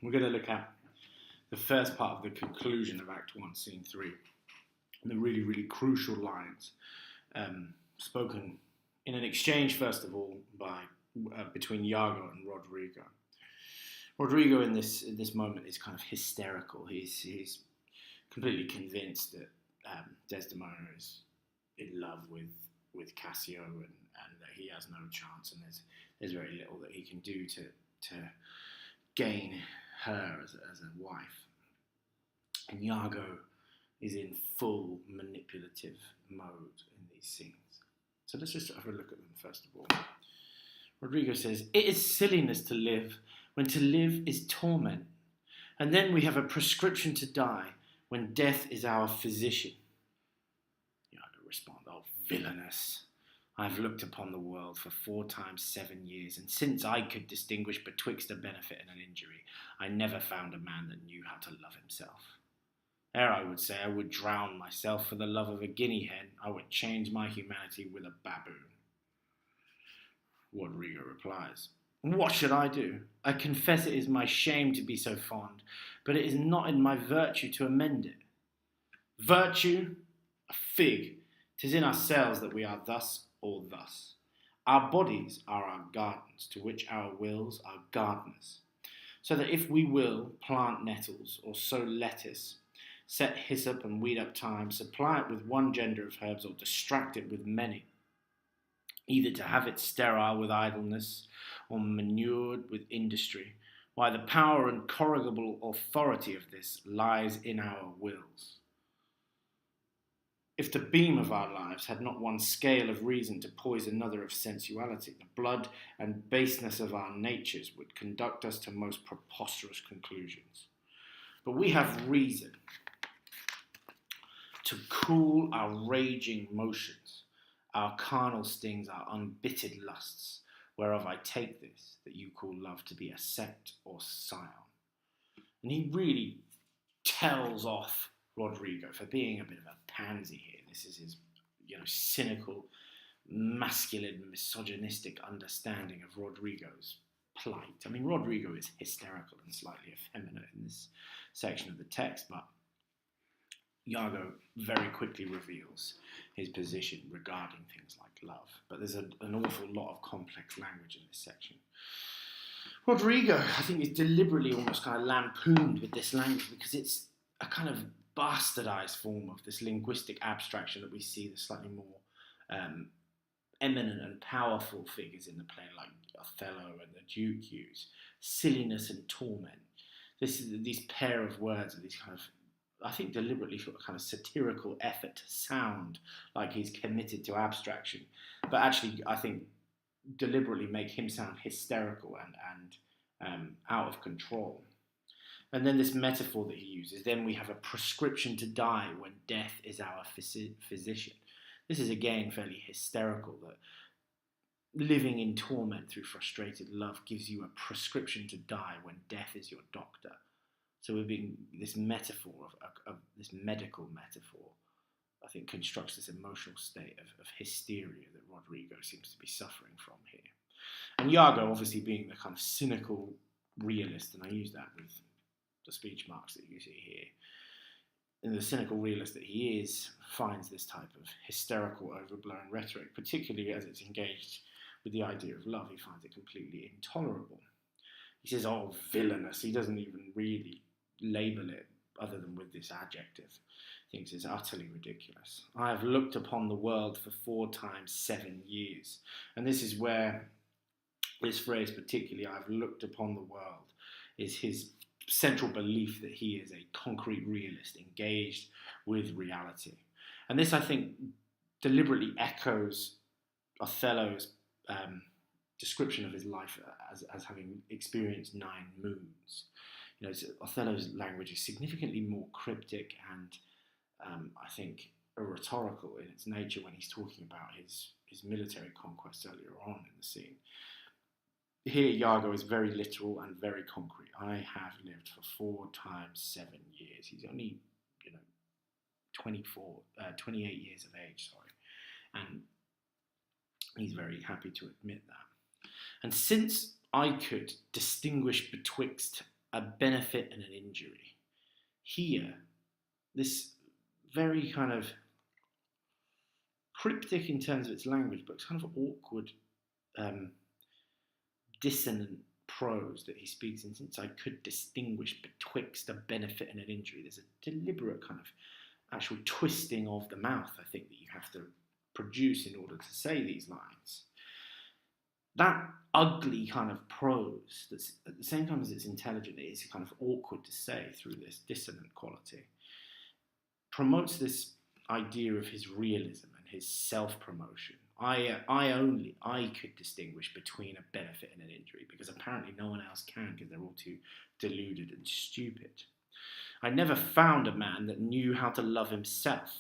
We're going to look at the first part of the conclusion of Act 1, Scene 3, and the really, really crucial lines spoken in an exchange, first of all, between Iago and Roderigo. Roderigo in this moment is kind of hysterical. He's completely convinced that Desdemona is in love with Cassio and that he has no chance, and there's very little that he can do to gain her as a wife. And Iago is in full manipulative mode in these scenes. So let's just have a look at them first of all. Roderigo says, "It is silliness to live when to live is torment. And then we have a prescription to die when death is our physician." Iago responds, "Oh, villainous. I have looked upon the world for 4 times 7 years, and since I could distinguish betwixt a benefit and an injury, I never found a man that knew how to love himself. Ere I would say I would drown myself for the love of a guinea hen, I would change my humanity with a baboon." Roderigo replies, "What should I do? I confess it is my shame to be so fond, but it is not in my virtue to amend it. Virtue? A fig! 'Tis in ourselves that we are thus or thus. Our bodies are our gardens, to which our wills are gardeners. So that if we will plant nettles or sow lettuce, set hyssop and weed up thyme, supply it with one gender of herbs or distract it with many, either to have it sterile with idleness or manured with industry, why the power and corrigible authority of this lies in our wills. If the beam of our lives had not one scale of reason to poise another of sensuality, the blood and baseness of our natures would conduct us to most preposterous conclusions. But we have reason to cool our raging motions, our carnal stings, our unbittered lusts, whereof I take this, that you call love, to be a sect or scion." And he really tells off Roderigo for being a bit of a pansy here. This is his, cynical, masculine, misogynistic understanding of Roderigo's plight. I mean, Roderigo is hysterical and slightly effeminate in this section of the text, but Iago very quickly reveals his position regarding things like love. But there's an awful lot of complex language in this section. Roderigo, I think, is deliberately almost kind of lampooned with this language because it's a kind of bastardized form of this linguistic abstraction that we see the slightly more eminent and powerful figures in the play, like Othello and the Duke use. Silliness and torment. These pair of words are these kind of, I think, deliberately sort of kind of satirical effort to sound like he's committed to abstraction, but actually, I think, deliberately make him sound hysterical and out of control. And then this metaphor that he uses, then we have a prescription to die when death is our physician. This is again fairly hysterical, that living in torment through frustrated love gives you a prescription to die when death is your doctor. So we're being, this metaphor of this medical metaphor, I think, constructs this emotional state of hysteria that Roderigo seems to be suffering from here. And Iago, obviously being the kind of cynical realist, and I use that with the speech marks that you see here, and the cynical realist that he is, finds this type of hysterical, overblown rhetoric, particularly as it's engaged with the idea of love, he finds it completely intolerable. He says, "Oh, villainous." He doesn't even really label it other than with this adjective. He thinks it's utterly ridiculous. "I have looked upon the world for 4 times 7 years. And this is where this phrase particularly, "I've looked upon the world," is his central belief that he is a concrete realist engaged with reality. And this, I think, deliberately echoes Othello's description of his life as having experienced 9 moons. Othello's language is significantly more cryptic and I think rhetorical in its nature when he's talking about his military conquests earlier on in the scene. Here, Iago is very literal and very concrete. "I have lived for 4 times 7 years. He's only, 28 years of age, and he's very happy to admit that. "And since I could distinguish betwixt a benefit and an injury. Here, this very kind of cryptic in terms of its language, but kind of awkward, dissonant prose that he speaks in, since I could distinguish betwixt a benefit and an injury. There's a deliberate kind of actual twisting of the mouth, I think, that you have to produce in order to say these lines. That ugly kind of prose, that's at the same time as it's intelligent, it is kind of awkward to say through this dissonant quality, promotes this idea of his realism and his self-promotion. I could distinguish between a benefit and an injury, because apparently no one else can, because they're all too deluded and stupid. I never found a man that knew how to love himself.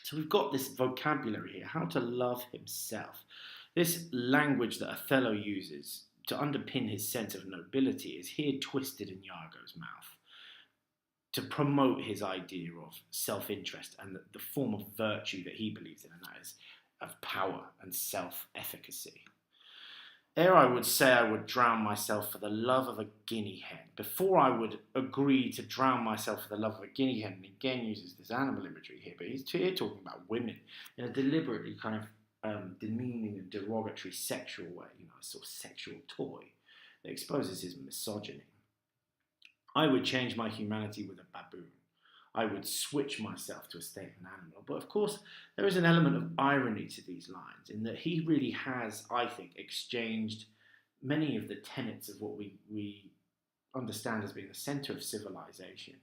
So we've got this vocabulary here, how to love himself. This language that Othello uses to underpin his sense of nobility is here twisted in Iago's mouth to promote his idea of self-interest and the form of virtue that he believes in, and that is of power and self-efficacy. Ere I would say I would drown myself for the love of a guinea hen, before I would agree to drown myself for the love of a guinea hen, and again uses this animal imagery here, but he's here talking about women in a deliberately kind of demeaning and derogatory sexual way, a sort of sexual toy that exposes his misogyny. I would change my humanity with a baboon. I would switch myself to a state of an animal. But of course, there is an element of irony to these lines, in that he really has, I think, exchanged many of the tenets of what we understand as being the centre of civilization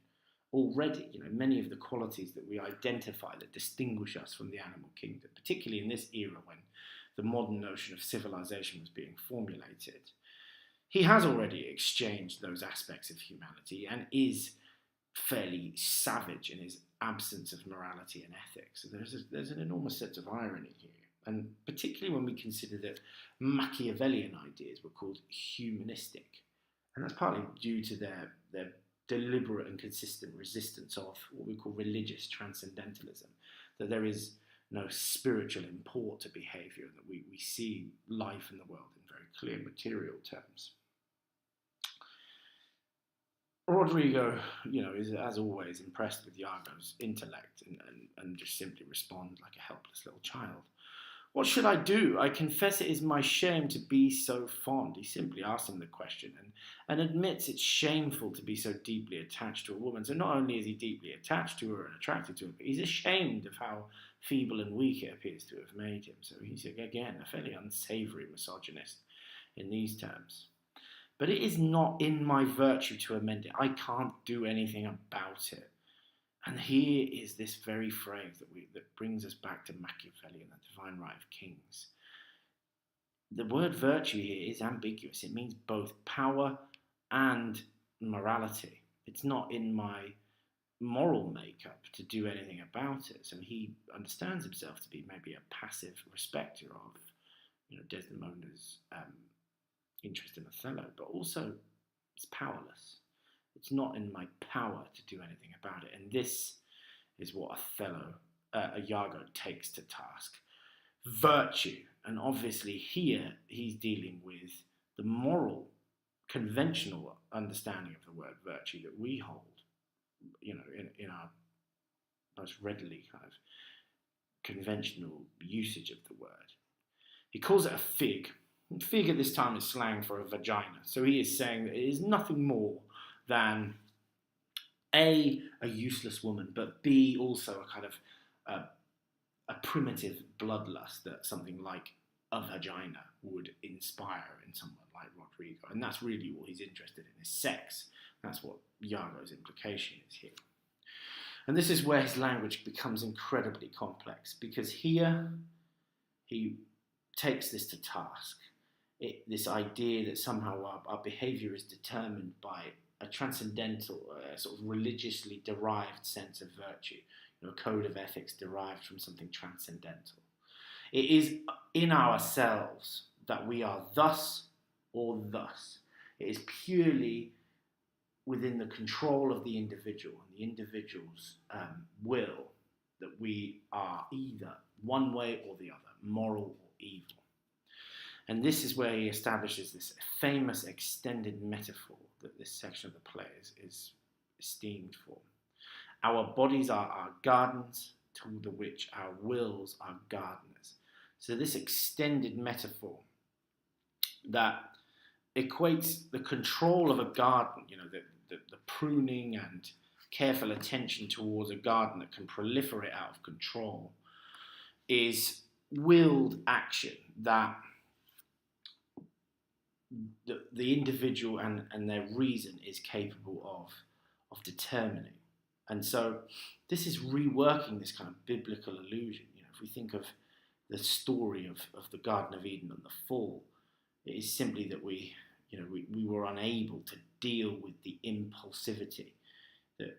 already. Many of the qualities that we identify that distinguish us from the animal kingdom, particularly in this era when the modern notion of civilization was being formulated. He has already exchanged those aspects of humanity and is fairly savage in his absence of morality and ethics. So there's an enormous sense of irony here, and particularly when we consider that Machiavellian ideas were called humanistic, and that's partly due to their deliberate and consistent resistance of what we call religious transcendentalism, that there is no spiritual import to behaviour, and that we see life in the world in very clear material terms. Roderigo, is as always impressed with Iago's intellect and just simply responds like a helpless little child. What should I do? I confess it is my shame to be so fond. He simply asks him the question and admits it's shameful to be so deeply attached to a woman. So not only is he deeply attached to her and attracted to her, but he's ashamed of how feeble and weak it appears to have made him. So he's, again, a fairly unsavoury misogynist in these terms. But it is not in my virtue to amend it. I can't do anything about it. And here is this very phrase that brings us back to Machiavelli and the divine right of kings. The word virtue here is ambiguous. It means both power and morality. It's not in my moral makeup to do anything about it. So he understands himself to be maybe a passive respecter of Desdemona's interest in Othello, but also it's powerless. It's not in my power to do anything about it. And this is what Iago takes to task. Virtue. And obviously here he's dealing with the moral, conventional understanding of the word virtue that we hold, in our most readily kind of conventional usage of the word. He calls it a fig. Fig at this time is slang for a vagina. So he is saying that it is nothing more than A, a useless woman, but B, also a kind of a primitive bloodlust that something like a vagina would inspire in someone like Roderigo. And that's really what he's interested in, is sex. That's what Iago's implication is here. And this is where his language becomes incredibly complex, because here he takes this to task. This idea that somehow our behaviour is determined by a transcendental, sort of religiously derived sense of virtue, a code of ethics derived from something transcendental. It is in ourselves that we are thus or thus. It is purely within the control of the individual and the individual's will that we are either one way or the other, moral or evil. And this is where he establishes this famous extended metaphor that this section of the play is esteemed for. Our bodies are our gardens, to the which our wills are gardeners. So this extended metaphor that equates the control of a garden, the pruning and careful attention towards a garden that can proliferate out of control, is willed action that the individual and their reason is capable of determining. And so this is reworking this kind of biblical illusion. If we think of the story of the Garden of Eden and the fall, it is simply that we were unable to deal with the impulsivity that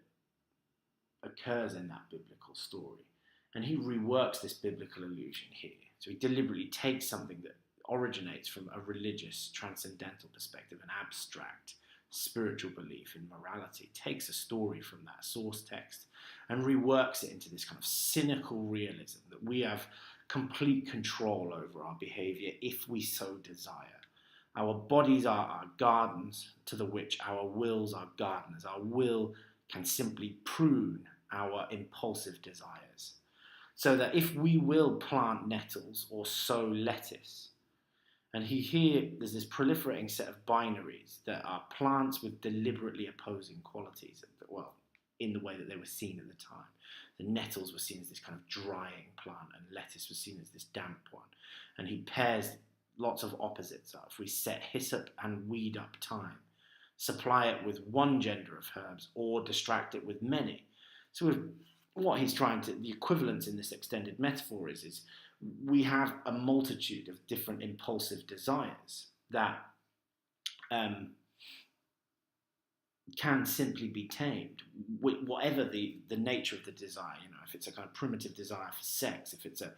occurs in that biblical story. And he reworks this biblical illusion here. So he deliberately takes something that originates from a religious, transcendental perspective, an abstract, spiritual belief in morality, takes a story from that source text and reworks it into this kind of cynical realism that we have complete control over our behavior if we so desire. Our bodies are our gardens, to the which our wills are gardeners. Our will can simply prune our impulsive desires. So that if we will plant nettles or sow lettuce, and here there's this proliferating set of binaries that are plants with deliberately opposing qualities, in the way that they were seen at the time. The nettles were seen as this kind of drying plant, and lettuce was seen as this damp one. And he pairs lots of opposites up. If we set hyssop and weed up thyme, supply it with one gender of herbs, or distract it with many. So what he's trying to, the equivalence in this extended metaphor is we have a multitude of different impulsive desires that can simply be tamed, whatever the nature of the desire. If it's a kind of primitive desire for sex, if it's a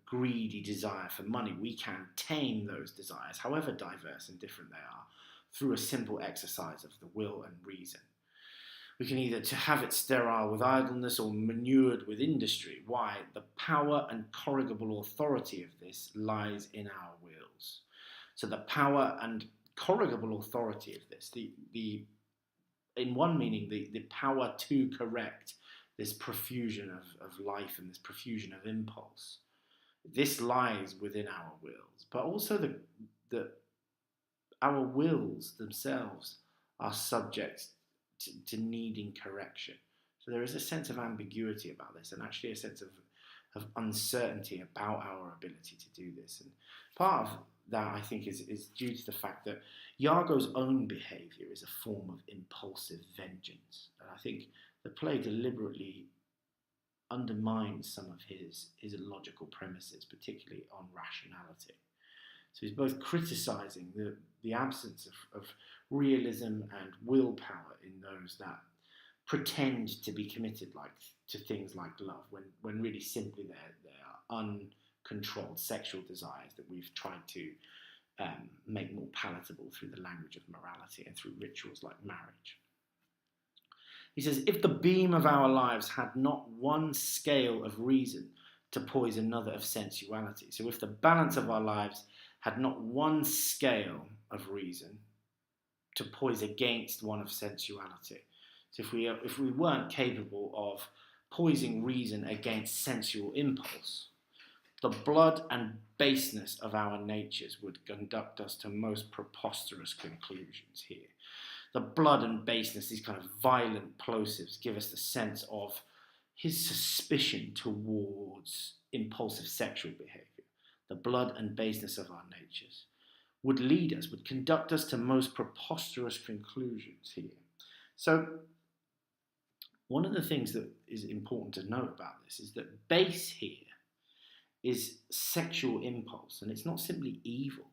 greedy desire for money, we can tame those desires, however diverse and different they are, through a simple exercise of the will and reason. We can either to have it sterile with idleness or manured with industry. Why? The power and corrigable authority of this lies in our wills. So the power and corrigable authority of this, the in one meaning, the power to correct this profusion of life and this profusion of impulse, this lies within our wills. But also our wills themselves are subject to needing correction. So there is a sense of ambiguity about this, and actually a sense of uncertainty about our ability to do this. And part of that, I think, is due to the fact that Iago's own behaviour is a form of impulsive vengeance. And I think the play deliberately undermines some of his illogical premises, particularly on rationality. So he's both criticising the absence of realism and willpower in those that pretend to be committed to things like love, when really simply they are uncontrolled sexual desires that we've tried to make more palatable through the language of morality and through rituals like marriage. He says, if the beam of our lives had not one scale of reason to poise another of sensuality, so if the balance of our lives had not one scale of reason to poise against one of sensuality, so if we weren't capable of poising reason against sensual impulse, the blood and baseness of our natures would conduct us to most preposterous conclusions here. The blood and baseness, these kind of violent plosives, give us the sense of his suspicion towards impulsive sexual behaviour. The blood and baseness of our natures would conduct us to most preposterous conclusions here. So one of the things that is important to know about this is that base here is sexual impulse, and it's not simply evil.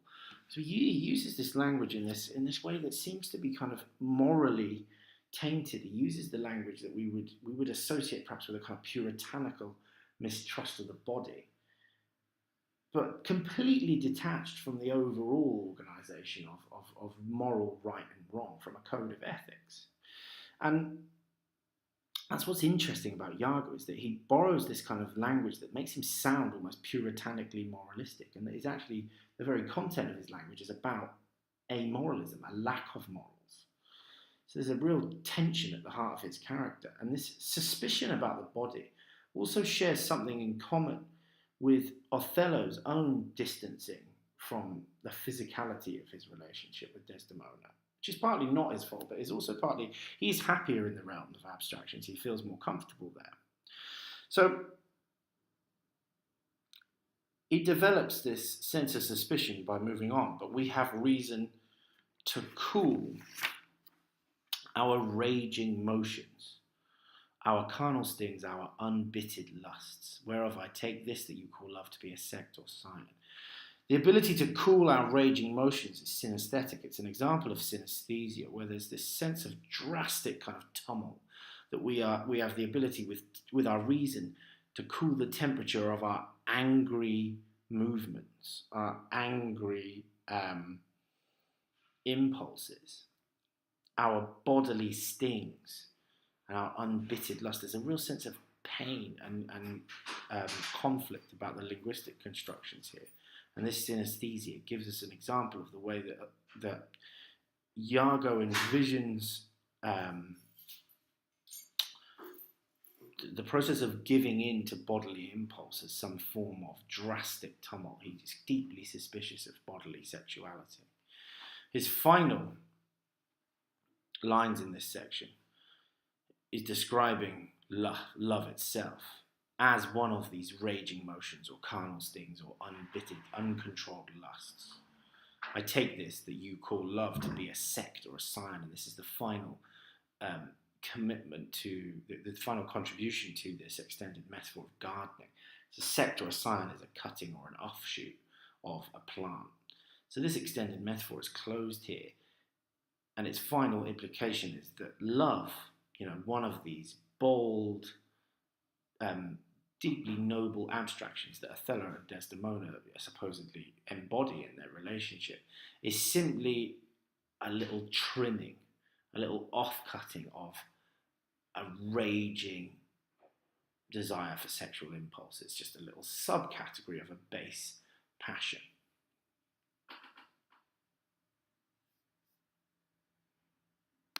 So he uses this language in this way that seems to be kind of morally tainted. He uses the language that we would associate perhaps with a kind of puritanical mistrust of the body, but completely detached from the overall organisation of moral right and wrong, from a code of ethics. And That's what's interesting about Iago, is that he borrows this kind of language that makes him sound almost puritanically moralistic, and that is actually the very content of his language is about amoralism, a lack of morals. So there's a real tension at the heart of his character, and this suspicion about the body also shares something in common with Othello's own distancing from the physicality of his relationship with Desdemona, which is partly not his fault, but is also partly he's happier in the realm of abstractions. He feels more comfortable there. So he develops this sense of suspicion by moving on, but we have reason to cool our raging motions, our carnal stings, our unbitted lusts, whereof I take this that you call love to be a sect or sign. The ability to cool our raging motions is synesthetic. It's an example of synesthesia, where there's this sense of drastic kind of tumult that we have the ability with our reason to cool the temperature of our angry movements, our angry impulses, our bodily stings, and our unbitted lust. There's a real sense of pain and conflict about the linguistic constructions here. And this synesthesia gives us an example of the way that Iago envisions the process of giving in to bodily impulse as some form of drastic tumult. He's deeply suspicious of bodily sexuality. His final lines in this section is describing love itself as one of these raging motions or carnal stings or unbitted, uncontrolled lusts. I take this that you call love to be a sect or a sign, and this is the final commitment to, the final contribution to this extended metaphor of gardening. So a sect or a sign is a cutting or an offshoot of a plant. So this extended metaphor is closed here, and its final implication is that love, one of these bold, deeply noble abstractions that Othello and Desdemona supposedly embody in their relationship, is simply a little trimming, a little off-cutting of a raging desire for sexual impulse. It's just a little subcategory of a base passion.